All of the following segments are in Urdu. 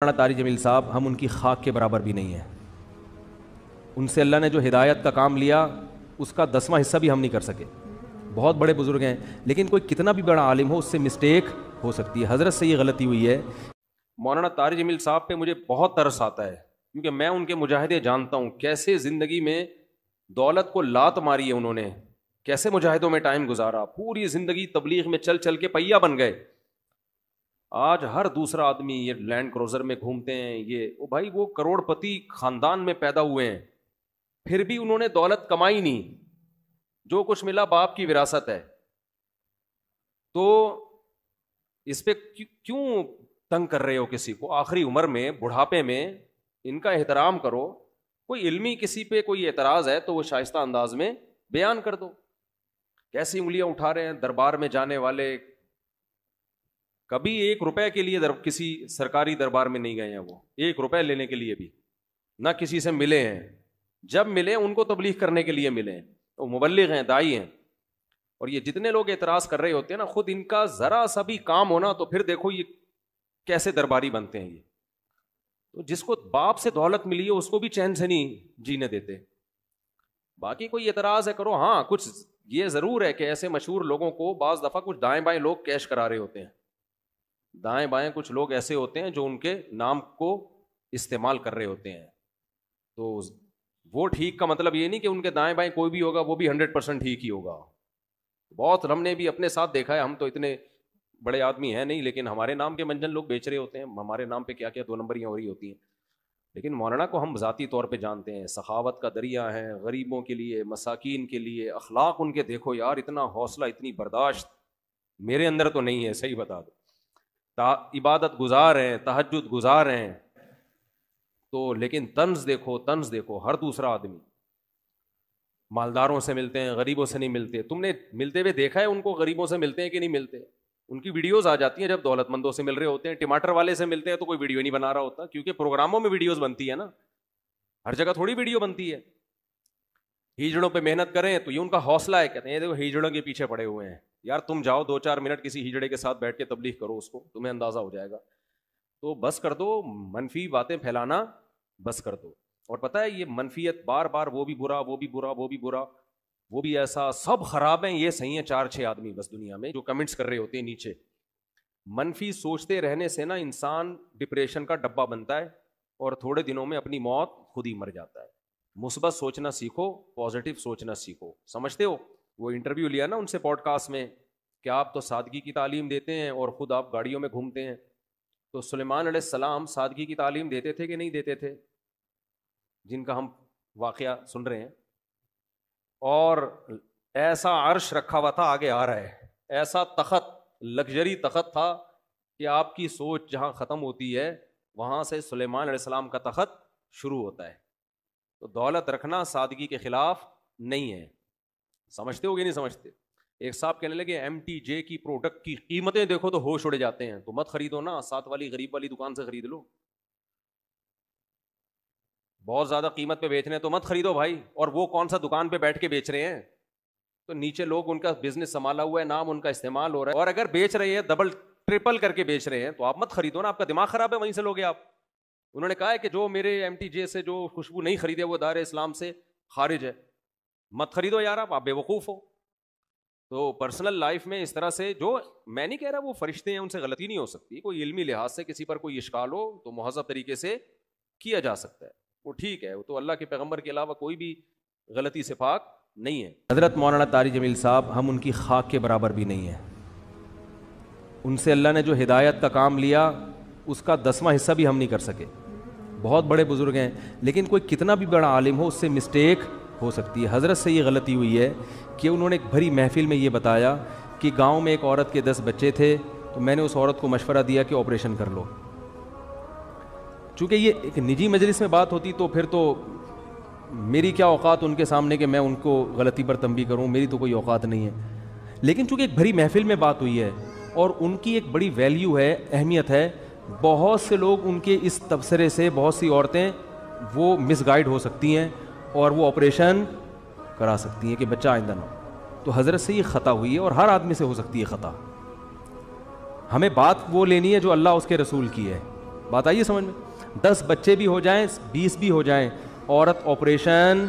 مولانا طارق جمیل صاحب ہم ان کی خاک کے برابر بھی نہیں ہیں. ان سے اللہ نے جو ہدایت کا کام لیا اس کا 10واں حصہ بھی ہم نہیں کر سکے. بہت بڑے بزرگ ہیں لیکن کوئی کتنا بھی بڑا عالم ہو اس سے مسٹیک ہو سکتی ہے. حضرت سے یہ غلطی ہوئی ہے. مولانا طارق جمیل صاحب پہ مجھے بہت ترس آتا ہے کیونکہ میں ان کے مجاہدے جانتا ہوں کیسے زندگی میں دولت کو لات ماری ہے انہوں نے, کیسے مجاہدوں میں ٹائم گزارا, پوری زندگی تبلیغ میں چل چل کے پہیا بن گئے. آج ہر دوسرا آدمی یہ لینڈ کروزر میں گھومتے ہیں, یہ وہ بھائی وہ کروڑ پتی خاندان میں پیدا ہوئے ہیں پھر بھی انہوں نے دولت کمائی نہیں, جو کچھ ملا باپ کی وراثت ہے. تو اس پہ کیوں تنگ کر رہے ہو کسی کو؟ آخری عمر میں بڑھاپے میں ان کا احترام کرو. کوئی علمی کسی پہ کوئی اعتراض ہے تو وہ شائستہ انداز میں بیان کر دو. کیسی انگلیاں اٹھا رہے ہیں دربار میں جانے والے, کبھی 1 روپے کے لیے کسی سرکاری دربار میں نہیں گئے ہیں, وہ 1 روپے لینے کے لیے بھی نہ کسی سے ملے ہیں. جب ملے ان کو تبلیغ کرنے کے لیے ملے, وہ مبلغ ہیں, داعی ہیں. اور یہ جتنے لوگ اعتراض کر رہے ہوتے ہیں نا, خود ان کا ذرا سا بھی کام ہونا تو پھر دیکھو یہ کیسے درباری بنتے ہیں. یہ تو جس کو باپ سے دولت ملی ہے اس کو بھی چین سے نہیں جینے دیتے. باقی کوئی اعتراض ہے کرو. ہاں کچھ یہ ضرور ہے کہ ایسے مشہور لوگوں کو بعض دفعہ کچھ دائیں بائیں لوگ کیش کرا رہے ہوتے ہیں. دائیں بائیں کچھ لوگ ایسے ہوتے ہیں جو ان کے نام کو استعمال کر رہے ہوتے ہیں. تو وہ ٹھیک کا مطلب یہ نہیں کہ ان کے دائیں بائیں کوئی بھی ہوگا وہ بھی 100% ٹھیک ہی ہوگا. بہت ہم نے بھی اپنے ساتھ دیکھا ہے, ہم تو اتنے بڑے آدمی ہیں نہیں, لیکن ہمارے نام کے منجن لوگ بیچ رہے ہوتے ہیں. ہمارے نام پہ کیا کیا 2 نمبریاں ہو رہی ہوتی ہیں. لیکن مولانا کو ہم ذاتی طور پہ جانتے ہیں, سخاوت کا دریا ہے, غریبوں کے لیے, مساکین کے لیے. اخلاق ان کے دیکھو یار, اتنا حوصلہ, اتنی برداشت میرے اندر تو نہیں ہے, صحیح بتا دو. عبادت گزار ہیں, تہجد گزار ہیں, تو لیکن طنز دیکھو, طنز دیکھو. ہر دوسرا آدمی مالداروں سے ملتے ہیں, غریبوں سے نہیں ملتے. تم نے ملتے ہوئے دیکھا ہے ان کو غریبوں سے ملتے ہیں کہ نہیں ملتے؟ ان کی ویڈیوز آ جاتی ہیں جب دولت مندوں سے مل رہے ہوتے ہیں. ٹماٹر والے سے ملتے ہیں تو کوئی ویڈیو نہیں بنا رہا ہوتا, کیونکہ پروگراموں میں ویڈیوز بنتی ہے نا, ہر جگہ تھوڑی ویڈیو بنتی ہے. ہیجڑوں پہ محنت کریں تو یہ ان کا حوصلہ ہے, کہتے ہیں دیکھو ہیجڑوں کے پیچھے پڑے ہوئے ہیں. یار تم جاؤ 2-4 منٹ کسی ہیجڑے کے ساتھ بیٹھ کے تبلیغ کرو, اس کو تمہیں اندازہ ہو جائے گا. تو بس کر دو منفی باتیں پھیلانا, بس کر دو. اور پتہ ہے یہ منفیت بار بار, وہ بھی برا, وہ بھی برا, وہ بھی برا, وہ بھی ایسا, سب خراب ہیں, یہ صحیح ہیں 4-6 آدمی بس دنیا میں جو کمنٹس کر رہے ہوتے ہیں نیچے. منفی سوچتے رہنے سے نا انسان ڈپریشن کا ڈبہ بنتا ہے اور تھوڑے دنوں میں اپنی موت خود ہی مر جاتا ہے. مثبت سوچنا سیکھو, پازیٹیو سوچنا سیکھو. سمجھتے ہو وہ انٹرویو لیا نا ان سے پوڈ کاسٹ میں کہ آپ تو سادگی کی تعلیم دیتے ہیں اور خود آپ گاڑیوں میں گھومتے ہیں. تو سلیمان علیہ السلام سادگی کی تعلیم دیتے تھے کہ نہیں دیتے تھے, جن کا ہم واقعہ سن رہے ہیں؟ اور ایسا عرش رکھا ہوا تھا, آگے آ رہا ہے, ایسا تخت, لگژری تخت تھا کہ آپ کی سوچ جہاں ختم ہوتی ہے وہاں سے سلیمان علیہ السلام کا تخت شروع ہوتا ہے. تو دولت رکھنا سادگی کے خلاف نہیں ہے. سمجھتے ہو کہ نہیں سمجھتے؟ ایک صاحب کہنے لگے MTJ کی پروڈکٹ کی قیمتیں دیکھو تو ہوش اڑے جاتے ہیں, تو مت خریدو نا, ساتھ والی غریب والی دکان سے خرید لو. بہت زیادہ قیمت پہ بیچ رہے ہیں تو مت خریدو بھائی. اور وہ کون سا دکان پہ بیٹھ کے بیچ رہے ہیں, تو نیچے لوگ ان کا بزنس سنبھالا ہوا ہے, نام ان کا استعمال ہو رہا ہے. اور اگر بیچ رہے ہیں ڈبل ٹرپل کر کے بیچ رہے ہیں تو آپ مت خریدو نا, آپ کا دماغ خراب ہے, وہیں سے لوگے آپ. انہوں نے کہا ہے کہ جو میرے MTJ سے جو خوشبو نہیں خریدے وہ دار اسلام سے خارج ہے. مت خریدو یار, آپ بے وقوف ہو. تو پرسنل لائف میں اس طرح سے, جو میں نہیں کہہ رہا وہ فرشتے ہیں ان سے غلطی نہیں ہو سکتی, کوئی علمی لحاظ سے کسی پر کوئی اشکال ہو تو مہذب طریقے سے کیا جا سکتا ہے, وہ ٹھیک ہے. وہ تو اللہ کے پیغمبر کے علاوہ کوئی بھی غلطی سے پاک نہیں ہے. حضرت مولانا طارق جمیل صاحب ہم ان کی خاک کے برابر بھی نہیں ہیں. ان سے اللہ نے جو ہدایت کا کام لیا اس کا 10واں حصہ بھی ہم نہیں کر سکے. بہت بڑے بزرگ ہیں لیکن کوئی کتنا بھی بڑا عالم ہو اس سے مسٹیک ہو سکتی ہے. حضرت سے یہ غلطی ہوئی ہے کہ انہوں نے ایک بھری محفل میں یہ بتایا کہ گاؤں میں ایک عورت کے 10 بچے تھے, تو میں نے اس عورت کو مشورہ دیا کہ آپریشن کر لو. چونکہ یہ ایک نجی مجلس میں بات ہوتی تو پھر تو میری کیا اوقات ان کے سامنے کہ میں ان کو غلطی پر تنبیہ کروں, میری تو کوئی اوقات نہیں ہے. لیکن چونکہ ایک بھری محفل میں بات ہوئی ہے اور ان کی ایک بڑی ویلیو ہے, اہمیت ہے, بہت سے لوگ ان کے اس تبصرے سے, بہت سی عورتیں وہ مس گائیڈ ہو سکتی ہیں اور وہ آپریشن کرا سکتی ہیں کہ بچہ آئندہ نہ ہو. تو حضرت سے یہ خطا ہوئی ہے اور ہر آدمی سے ہو سکتی ہے خطا. ہمیں بات وہ لینی ہے جو اللہ اس کے رسول کی ہے. بات آئیے سمجھ میں؟ 10 بچے بھی ہو جائیں 20 بھی ہو جائیں، عورت آپریشن،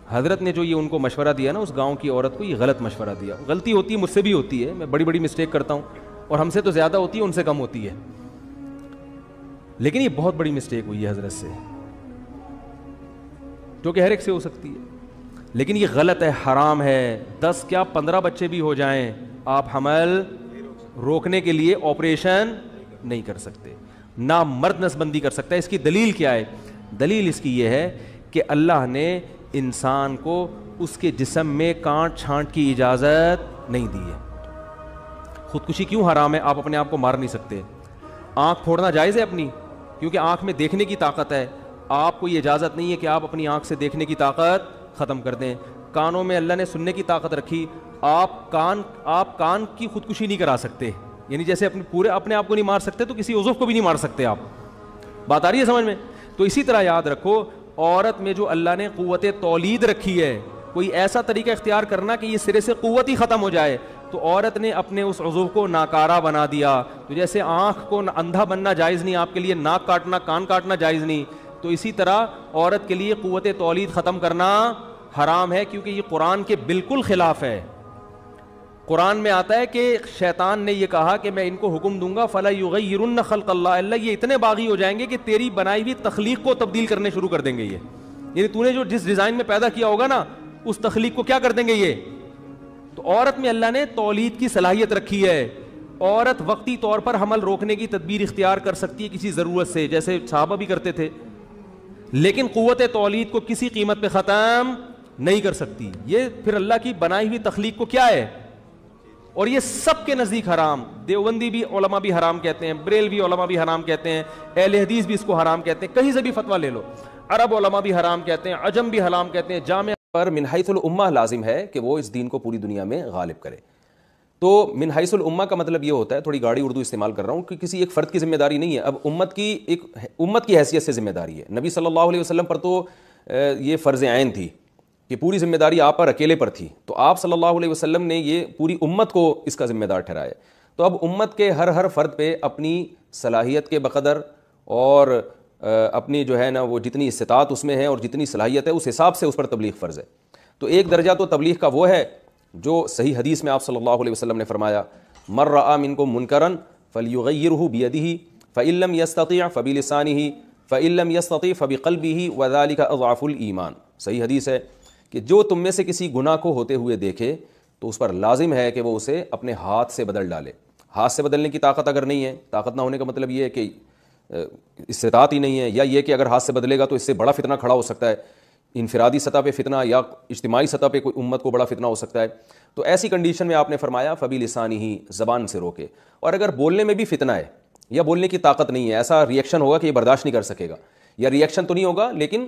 حضرت نے جو یہ ان کو مشورہ دیا نا اس گاؤں کی عورت کو، یہ غلط مشورہ دیا. غلطی ہوتی ہے، مجھ سے بھی ہوتی ہے، میں بڑی بڑی مسٹیک کرتا ہوں اور ہم سے تو زیادہ ہوتی ہے، ان سے کم ہوتی ہے، لیکن یہ بہت بڑی مسٹیک ہوئی ہے حضرت سے، جو کہ ہر ایک سے ہو سکتی ہے، لیکن یہ غلط ہے، حرام ہے. 10 کیا 15 بچے بھی ہو جائیں آپ حمل روکنے کے لیے آپریشن نہیں کر سکتے، نہ مرد نسبندی کر سکتا ہے. اس کی دلیل کیا ہے؟ دلیل اس کی یہ ہے کہ اللہ نے انسان کو اس کے جسم میں کانٹ چھانٹ کی اجازت نہیں دی ہے. خودکشی کیوں حرام ہے؟ آپ اپنے آپ کو مار نہیں سکتے. آنکھ پھوڑنا جائز ہے اپنی، کیونکہ آنکھ میں دیکھنے کی طاقت ہے. آپ کو یہ اجازت نہیں ہے کہ آپ اپنی آنکھ سے دیکھنے کی طاقت ختم کر دیں. کانوں میں اللہ نے سننے کی طاقت رکھی، آپ کان کی خودکشی نہیں کرا سکتے، یعنی جیسے اپنے آپ کو نہیں مار سکتے تو کسی عضو کو بھی نہیں مار سکتے آپ. بات آ رہی ہے سمجھ میں؟ تو اسی طرح یاد رکھو، عورت میں جو اللہ نے قوت تولید رکھی ہے، کوئی ایسا طریقہ اختیار کرنا کہ یہ سرے سے قوت ہی ختم ہو جائے، تو عورت نے اپنے اس عضو کو ناکارہ بنا دیا. تو جیسے آنکھ کو اندھا بننا جائز نہیں آپ کے لیے، ناک کاٹنا کان کاٹنا جائز نہیں، تو اسی طرح عورت کے لیے قوت تولید ختم کرنا حرام ہے، کیونکہ یہ قرآن کے بالکل خلاف ہے. قرآن میں آتا ہے کہ شیطان نے یہ کہا کہ میں ان کو حکم دوں گا فَلَا يُغَيِّرُنَّ خَلْقَ اللَّهِ، اللہ یہ اتنے باغی ہو جائیں گے کہ تیری بنائی ہوئی تخلیق کو تبدیل کرنے شروع کر دیں گے. یہ یعنی تو نے جو جس ڈیزائن میں پیدا کیا ہوگا نا اس تخلیق کو کیا کر دیں گے یہ. تو عورت میں اللہ نے تولید کی صلاحیت رکھی ہے. عورت وقتی طور پر حمل روکنے کی تدبیر اختیار کر سکتی ہے کسی ضرورت سے، جیسے صحابہ بھی کرتے تھے، لیکن قوت تولید کو کسی قیمت پہ ختم نہیں کر سکتی. یہ پھر اللہ کی بنائی ہوئی تخلیق کو کیا ہے، اور یہ سب کے نزدیک حرام. دیوبندی بھی علماء بھی حرام کہتے ہیں، بریلوی علماء بھی حرام کہتے ہیں، اہل حدیث بھی اس کو حرام کہتے ہیں، کہیں سے بھی فتویٰ لے لو. عرب علماء بھی حرام کہتے ہیں، عجم بھی حرام کہتے ہیں. جامع پر من حیث الامہ لازم ہے کہ وہ اس دین کو پوری دنیا میں غالب کرے. تو من حیث الامہ کا مطلب یہ ہوتا ہے، تھوڑی گاڑی اردو استعمال کر رہا ہوں، کہ کسی ایک فرد کی ذمہ داری نہیں ہے، اب امت کی حیثیت سے ذمہ داری ہے. نبی صلی اللہ علیہ وسلم پر تو یہ فرض عین تھی کہ پوری ذمہ داری آپ پر اکیلے پر تھی، تو آپ صلی اللہ علیہ وسلم نے یہ پوری امت کو اس کا ذمہ دار ٹھہرایا. تو اب امت کے ہر فرد پہ اپنی صلاحیت کے بقدر اور اپنی جو ہے نا وہ جتنی استطاعت اس میں ہے اور جتنی صلاحیت ہے اس حساب سے اس پر تبلیغ فرض ہے. تو ایک درجہ تو تبلیغ کا وہ ہے جو صحیح حدیث میں آپ صلی اللہ علیہ وسلم نے فرمایا من رأى منکم منکرا فلیغیرہ بیدہ فإن لم یستطع فبلسانہ فإن لم یستطع فبقلبہ وذلک اضعف الایمان. صحیح حدیث ہے کہ جو تم میں سے کسی گناہ کو ہوتے ہوئے دیکھے تو اس پر لازم ہے کہ وہ اسے اپنے ہاتھ سے بدل ڈالے. ہاتھ سے بدلنے کی طاقت اگر نہیں ہے، طاقت نہ ہونے کا مطلب یہ ہے کہ استطاعت ہی نہیں ہے، یا یہ کہ اگر ہاتھ سے بدلے گا تو اس سے بڑا فتنہ کھڑا ہو سکتا ہے، انفرادی سطح پہ فتنہ یا اجتماعی سطح پہ کوئی امت کو بڑا فتنہ ہو سکتا ہے. تو ایسی کنڈیشن میں آپ نے فرمایا فبی لسانی ہی، زبان سے روکے. اور اگر بولنے میں بھی فتنہ ہے یا بولنے کی طاقت نہیں ہے، ایسا ریئیکشن ہوگا کہ یہ برداشت نہیں کر سکے گا، یا ریئیکشن تو نہیں ہوگا لیکن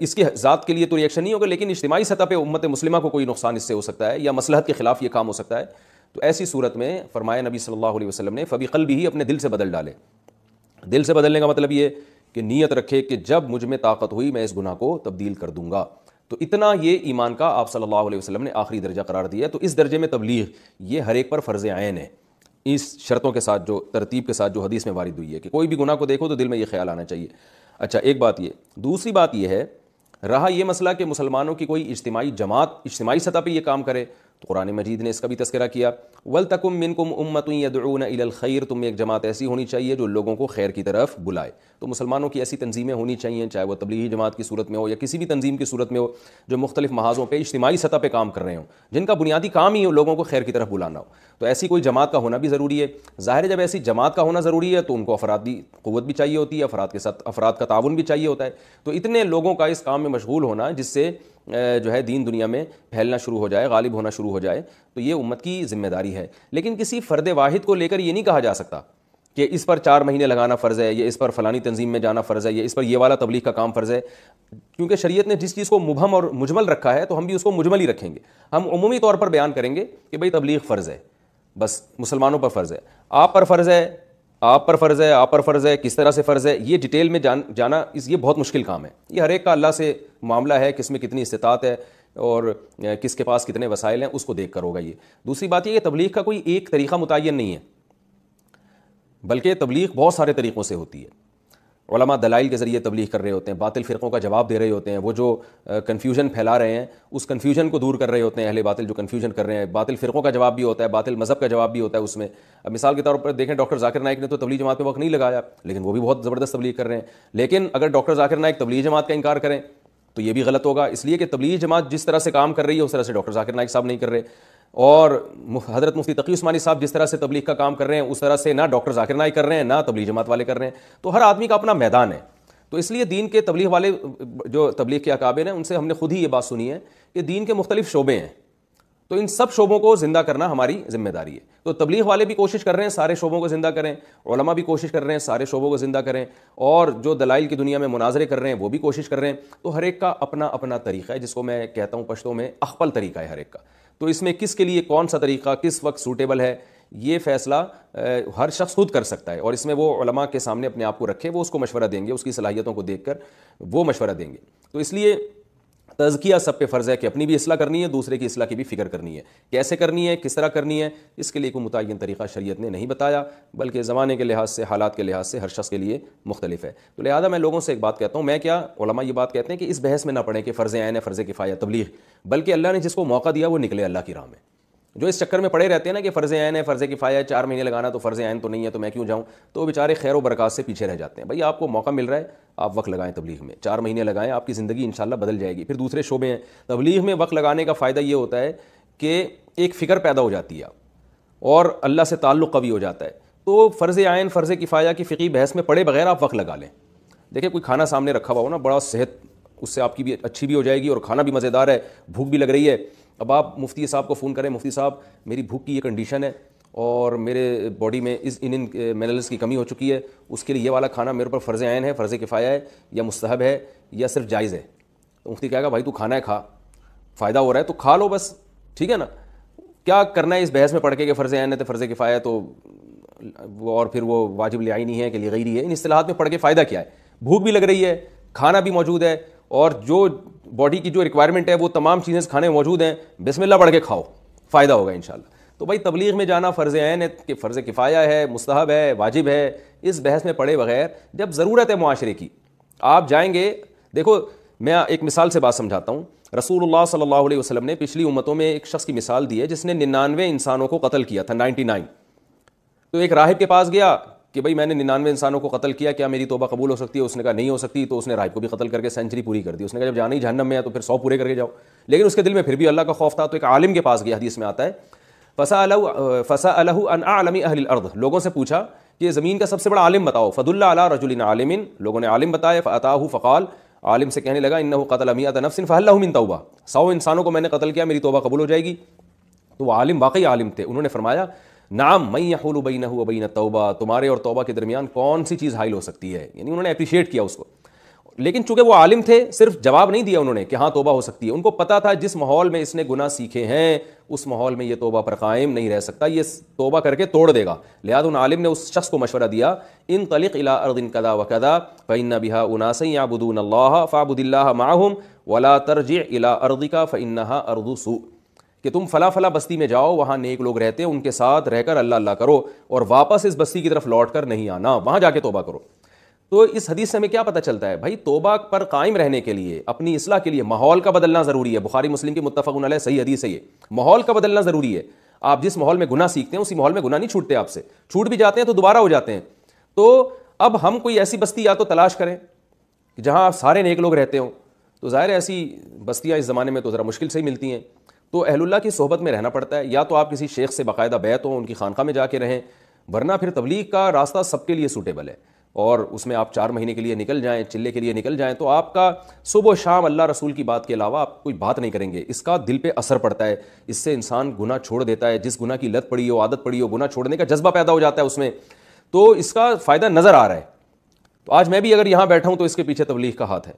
اس کی ذات کے لیے تو ریئیکشن نہیں ہوگا، لیکن اجتماعی سطح پہ امت مسلمہ کو کوئی نقصان اس سے ہو سکتا ہے یا مصلحت کے خلاف یہ کام ہو سکتا ہے، تو ایسی صورت میں فرمایا نبی صلی اللہ علیہ وسلم نے فبی قلبہ، اپنے دل سے بدل ڈالے. دل سے بدلنے کا مطلب یہ کہ نیت رکھے کہ جب مجھ میں طاقت ہوئی میں اس گناہ کو تبدیل کر دوں گا. تو اتنا یہ ایمان کا آپ صلی اللہ علیہ وسلم نے آخری درجہ قرار دیا. تو اس درجے میں تبلیغ یہ ہر ایک پر فرض عین ہے، اس شرطوں کے ساتھ، جو ترتیب کے ساتھ جو حدیث میں وارد ہوئی ہے کہ کوئی بھی گناہ کو دیکھو تو دل میں یہ خیال آنا چاہیے. اچھا ایک بات یہ. دوسری بات یہ ہے، رہا یہ مسئلہ کہ مسلمانوں کی کوئی اجتماعی جماعت اجتماعی سطح پہ یہ کام کرے، تو قرآن مجید نے اس کا بھی تذکرہ کیا وَلْتَكُمْ مِنْكُمْ أُمَّةٌ يَدْعُونَ إِلَى الْخَيْرِ، تم میں ایک جماعت ایسی ہونی چاہیے جو لوگوں کو خیر کی طرف بلائے. تو مسلمانوں کی ایسی تنظیمیں ہونی چاہیے، چاہے وہ تبلیغی جماعت کی صورت میں ہو یا کسی بھی تنظیم کی صورت میں ہو، جو مختلف محاذوں پہ اجتماعی سطح پہ کام کر رہے ہوں، جن کا بنیادی کام ہی لوگوں کو خیر کی طرف بلانا ہو. تو ایسی کوئی جماعت کا ہونا بھی ضروری ہے. ظاہر ہے جب ایسی جماعت کا ہونا ضروری ہے تو ان کو افرادی قوت بھی چاہیے ہوتی ہے، افراد کے ساتھ افراد کا تعاون بھی چاہیے ہوتا ہے. تو اتنے لوگوں کا اس کام میں مشغول ہونا جس سے جو ہے دین دنیا میں پھیلنا شروع ہو جائے، غالب ہونا شروع ہو جائے، تو یہ امت کی ذمہ داری ہے. لیکن کسی فرد واحد کو لے کر یہ نہیں کہا جا سکتا کہ اس پر 4 مہینے لگانا فرض ہے، یا اس پر فلانی تنظیم میں جانا فرض ہے، یا اس پر یہ والا تبلیغ کا کام فرض ہے. کیونکہ شریعت نے جس چیز کو مبہم اور مجمل رکھا ہے تو ہم بھی اس کو مجمل ہی رکھیں گے. ہم عمومی طور پر بیان کریں گے کہ بھئی تبلیغ فرض ہے، بس مسلمانوں پر فرض ہے، آپ پر فرض ہے، آپ پر فرض ہے، آپ پر فرض ہے، کس طرح سے فرض ہے، یہ ڈیٹیل میں جانا یہ بہت مشکل کام ہے. یہ ہر ایک کا اللہ سے معاملہ ہے، کس میں کتنی استطاعت ہے اور کس کے پاس کتنے وسائل ہیں، اس کو دیکھ کر ہوگا. یہ دوسری بات یہ کہ تبلیغ کا کوئی ایک طریقہ متعین نہیں ہے. بلکہ تبلیغ بہت سارے طریقوں سے ہوتی ہے. علماء دلائل کے ذریعے تبلیغ کر رہے ہوتے ہیں, باطل فرقوں کا جواب دے رہے ہوتے ہیں, وہ جو کنفیوژن پھیلا رہے ہیں اس کنفیوژن کو دور کر رہے ہوتے ہیں. اہل باطل جو کنفیوژن کر رہے ہیں, باطل فرقوں کا جواب بھی ہوتا ہے, باطل مذہب کا جواب بھی ہوتا ہے اس میں. اب مثال کے طور پر دیکھیں, ڈاکٹر ذاکر نائک نے تو تبلیغ جماعت پہ وقت نہیں لگایا, لیکن وہ بھی بہت زبردست تبلیغ کر رہے ہیں. لیکن اگر ڈاکٹر ذاکر نائک تبلیغ جماعت کا انکار کریں تو یہ بھی غلط ہوگا, اس لیے کہ تبلیغ جماعت جس طرح سے کام کر رہی ہے اس طرح سے ڈاکٹر ذاکر نائک صاحب نہیں کر رہے, اور حضرت مفتی تقی عثمانی صاحب جس طرح سے تبلیغ کا کام کر رہے ہیں اس طرح سے نہ ڈاکٹر ذاکر نائک کر رہے ہیں نہ تبلیغ جماعت والے کر رہے ہیں. تو ہر آدمی کا اپنا میدان ہے. تو اس لیے دین کے تبلیغ والے جو تبلیغ کے اکابر ہیں ان سے ہم نے خود ہی یہ بات سنی ہے کہ دین کے مختلف شعبے ہیں, تو ان سب شعبوں کو زندہ کرنا ہماری ذمہ داری ہے. تو تبلیغ والے بھی کوشش کر رہے ہیں سارے شعبوں کو زندہ کریں, علماء بھی کوشش کر رہے ہیں سارے شعبوں کو زندہ کریں, اور جو دلائل کی دنیا میں مناظرے کر رہے ہیں وہ بھی کوشش کر رہے ہیں. تو ہر ایک کا اپنا اپنا طریقہ ہے, جس کو میں کہتا ہوں پشتوں میں اخپل طریقہ ہے ہر ایک کا. تو اس میں کس کے لیے کون سا طریقہ کس وقت سوٹیبل ہے یہ فیصلہ ہر شخص خود کر سکتا ہے, اور اس میں وہ علماء کے سامنے اپنے آپ کو رکھے, وہ اس کو مشورہ دیں گے, اس کی صلاحیتوں کو دیکھ کر وہ مشورہ دیں گے. تو اس لیے تزکیہ سب پہ فرض ہے کہ اپنی بھی اصلاح کرنی ہے, دوسرے کی اصلاح کی بھی فکر کرنی ہے. کیسے کرنی ہے, کس طرح کرنی ہے, اس کے لیے کوئی متعین طریقہ شریعت نے نہیں بتایا, بلکہ زمانے کے لحاظ سے حالات کے لحاظ سے ہر شخص کے لیے مختلف ہے. تو لہٰذا میں لوگوں سے ایک بات کہتا ہوں, میں کیا علماء یہ بات کہتے ہیں کہ اس بحث میں نہ پڑیں کہ فرض عین ہے فرض کفایہ تبلیغ, بلکہ اللہ نے جس کو موقع دیا وہ نکلے اللہ کی راہ میں. جو اس چکر میں پڑے رہتے ہیں نا کہ فرض عین ہے فرض کفایہ ہے 4 مہینے لگانا تو فرض عین تو نہیں ہے تو میں کیوں جاؤں, تو وہ بیچارے خیر و برکات سے پیچھے رہ جاتے ہیں. بھائی آپ کو موقع مل رہا ہے, آپ وقت لگائیں تبلیغ میں, 4 مہینے لگائیں, آپ کی زندگی انشاءاللہ بدل جائے گی. پھر دوسرے شعبے ہیں, تبلیغ میں وقت لگانے کا فائدہ یہ ہوتا ہے کہ ایک فکر پیدا ہو جاتی ہے اور اللہ سے تعلق قوی ہو جاتا ہے. تو فرض عین فرض کفایہ کی فقہی بحث میں پڑے بغیر آپ وقت لگا لیں. دیکھیں کوئی کھانا سامنے رکھا ہوا ہو نا, بڑا صحت اس سے آپ کی بھی اچھی بھی ہو جائے گی اور کھانا بھی مزیدار ہے, بھوک بھی لگ رہی ہے. اب آپ مفتی صاحب کو فون کریں, مفتی صاحب میری بھوک کی یہ کنڈیشن ہے اور میرے باڈی میں ان منرلز کی کمی ہو چکی ہے, اس کے لیے یہ والا کھانا میرے پر فرض عین ہے فرض کفایہ ہے یا مستحب ہے یا صرف جائز ہے. تو مفتی کہے گا بھائی تو کھانا ہے کھا, فائدہ ہو رہا ہے تو کھا لو بس, ٹھیک ہے نا. کیا کرنا ہے اس بحث میں پڑھ کے کہ فرض عین ہے تو فرض کفایہ تو اور پھر وہ واجب لعینی ہے کہ لغیری ہے, ان اصطلاحات میں پڑھ کے فائدہ کیا ہے. بھوک بھی لگ رہی ہے, کھانا بھی موجود ہے, اور جو باڈی کی جو ریکوائرمنٹ ہے وہ تمام چیزیں کھانے میں موجود ہیں, بسم اللہ پڑھ کے کھاؤ, فائدہ ہوگا انشاءاللہ. تو بھائی تبلیغ میں جانا فرض عین ہے کہ فرض کفایہ ہے, مستحب ہے, واجب ہے, اس بحث میں پڑے بغیر جب ضرورت ہے معاشرے کی آپ جائیں گے. دیکھو میں ایک مثال سے بات سمجھاتا ہوں. رسول اللہ صلی اللہ علیہ وسلم نے پچھلی امتوں میں ایک شخص کی مثال دی ہے جس نے 99 انسانوں کو قتل کیا تھا, 99. تو ایک راہب کے پاس گیا کہ بھائی میں نے 99 انسانوں کو قتل کیا, کیا میری توبہ قبول ہو سکتی ہے؟ اس نے کہا نہیں ہو سکتی. تو اس نے راہب کو بھی قتل کر کے سینچری پوری کر دی. اس نے کہا جب جانا ہی جہنم میں ہے تو پھر 100 پورے کر کے جاؤ. لیکن اس کے دل میں پھر بھی اللہ کا خوف تھا. تو ایک عالم کے پاس گیا, حدیث میں آتا ہے فسألہ عن اعلم اہل الارض, لوگوں سے پوچھا کہ یہ زمین کا سب سے بڑا عالم بتاؤ. فدل علی رجل عالم, لوگوں نے عالم بتایا. فاتاہ فقال, عالم سے کہنے لگا انہ قتل 100 نفس فہل لہ من توبہ, 100 انسانوں کو میں نے قتل کیا, میری توبہ قبول ہو جائے گی؟ تو وہ عالم واقعی عالم تھے. انہوں نے فرمایا نعم من یحول بینہ وبین التوبہ, تمہارے اور توبہ کے درمیان کون سی چیز حائل ہو سکتی ہے. یعنی انہوں نے اپریشیٹ کیا اس کو. لیکن چونکہ وہ عالم تھے, صرف جواب نہیں دیا انہوں نے کہ ہاں توبہ ہو سکتی ہے. ان کو پتا تھا جس ماحول میں اس نے گناہ سیکھے ہیں اس ماحول میں یہ توبہ پر قائم نہیں رہ سکتا, یہ توبہ کر کے توڑ دے گا. لہذا ان عالم نے اس شخص کو مشورہ دیا انطلق الی ارض کذا وکذا فإن بها اناسا یعبدون اللہ فاعبد اللہ معهم ولا ترجع الی ارضک فإنها ارض سوء, کہ تم فلاں فلاں بستی میں جاؤ, وہاں نیک لوگ رہتے ہیں, ان کے ساتھ رہ کر اللہ اللہ کرو اور واپس اس بستی کی طرف لوٹ کر نہیں آنا, وہاں جا کے توبہ کرو. تو اس حدیث سے ہمیں کیا پتہ چلتا ہے؟ بھائی توبہ پر قائم رہنے کے لیے, اپنی اصلاح کے لیے ماحول کا بدلنا ضروری ہے. بخاری مسلم کی متفق علیہ صحیح حدیث ہے یہ, ماحول کا بدلنا ضروری ہے. آپ جس ماحول میں گناہ سیکھتے ہیں اسی ماحول میں گناہ نہیں چھوٹتے آپ سے, چھوٹ بھی جاتے ہیں تو دوبارہ ہو جاتے ہیں. تو اب ہم کوئی ایسی بستی یا تو تلاش کریں کہ جہاں سارے نیک لوگ رہتے ہوں. تو ظاہر ایسی بستیاں اس زمانے میں تو ذرا مشکل سے ہی ملتی ہیں. تو اہل اللہ کی صحبت میں رہنا پڑتا ہے, یا تو آپ کسی شیخ سے باقاعدہ بیعت ہوں, ان کی خانقاہ میں جا کے رہیں, ورنہ پھر تبلیغ کا راستہ سب کے لیے سوٹیبل ہے. اور اس میں آپ 4 مہینے کے لیے نکل جائیں, چلے کے لیے نکل جائیں, تو آپ کا صبح و شام اللہ رسول کی بات کے علاوہ آپ کوئی بات نہیں کریں گے. اس کا دل پہ اثر پڑتا ہے, اس سے انسان گناہ چھوڑ دیتا ہے. جس گناہ کی لت پڑی ہو, عادت پڑی ہو, گناہ چھوڑنے کا جذبہ پیدا ہو جاتا ہے اس میں, تو اس کا فائدہ نظر آ رہا ہے. تو آج میں بھی اگر یہاں بیٹھا ہوں تو اس کے پیچھے تبلیغ کا ہاتھ ہے.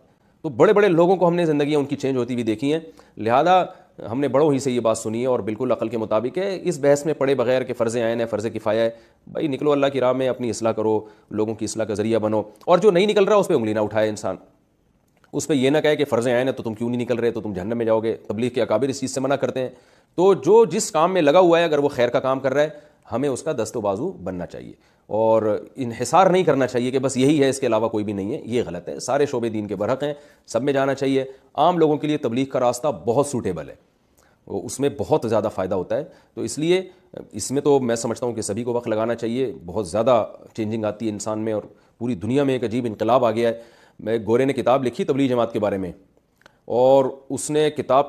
تو بڑے بڑے لوگوں کو ہم نے زندگیاں ان کی چینج ہوتی ہوئی دیکھی ہیں. لہذا ہم نے بڑوں ہی سے یہ بات سنی ہے اور بالکل عقل کے مطابق ہے. اس بحث میں پڑے بغیر کہ فرض عین ہے فرض کفایہ ہے, بھائی نکلو اللہ کی راہ میں, اپنی اصلاح کرو, لوگوں کی اصلاح کا ذریعہ بنو. اور جو نہیں نکل رہا اس پہ انگلی نہ اٹھائے انسان, اس پہ یہ نہ کہے کہ فرض عین ہے تو تم کیوں نہیں نکل رہے, تو تم جہنم میں جاؤ گے. تبلیغ کے اکابر اس چیز سے منع کرتے ہیں. تو جو جس کام میں لگا ہوا ہے, اگر وہ خیر کا کام کر رہا ہے, ہمیں اس کا دست و بازو بننا چاہیے. اور انحصار نہیں کرنا چاہیے کہ بس یہی ہے اس کے علاوہ کوئی بھی نہیں ہے، یہ غلط ہے. سارے شعبے دین کے برحق ہیں، سب میں جانا چاہیے. عام لوگوں کے لیے تبلیغ کا راستہ بہت سوٹیبل ہے، اس میں بہت زیادہ فائدہ ہوتا ہے. تو اس لیے اس میں تو میں سمجھتا ہوں کہ سبھی کو وقت لگانا چاہیے. بہت زیادہ چینجنگ آتی ہے انسان میں، اور پوری دنیا میں ایک عجیب انقلاب آ گیا ہے. میں گورے نے کتاب لکھی تبلیغ جماعت کے بارے میں، اور اس نے کتاب